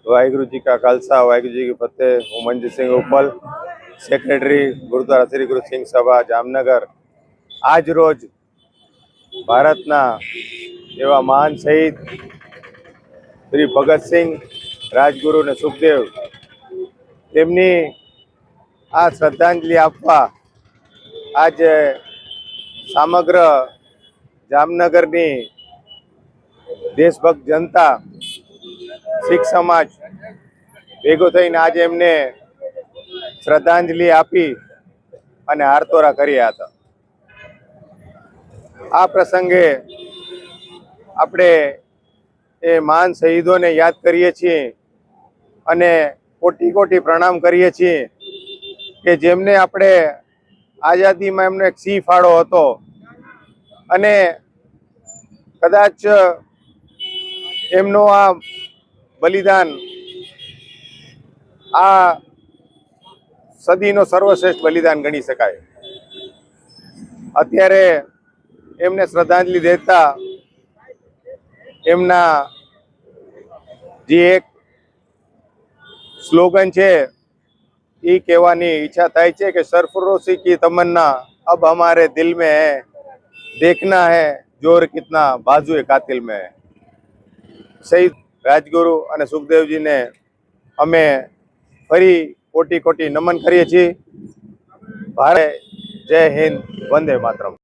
वाहिगुरु जी का खालसा वाहिगुरु जी की फतेह। हूँ मंजीत सिंह उपल, सेक्रेटरी गुरुद्वारा श्री गुरु सिंह सभा जामनगर। आज रोज भारतना एवं महान शहीद श्री भगत सिंह, राजगुरु ने सुखदेव तेमनी आ श्रद्धांजलि आपवा आज समग्र जामनगरनी देशभक्त जनता सिख समाज भेगो थईने आज एमने श्रद्धांजलि आपी अने हारतोरा कर्या हता। आ प्रसंगे आपणे ए महान शहीदों ने याद करीए छीए अने कोटी कोटी प्रणाम करीए छीए के जेमने आपणे आजादी में एमनो एक सिंह फाळो हतो अने कदाच एमनो आ बलिदान आ सदीनो सर्वश्रेष्ठ बलिदान गणी शकाय। अत्यारे एमने श्रद्धांजलि देता एमना जे एक स्लोगन छे ई कहेवानी इच्छा थाय छे के सरफरोशी की तमन्ना अब हमारे दिल में है, देखना है जोर कितना बाजुए कातिल में है। शहीद राजगुरु अने सुखदेव जी ने अमे फरी कोटी कोटी नमन करीए छीए। भारत जय हिंद, वंदे मातरम।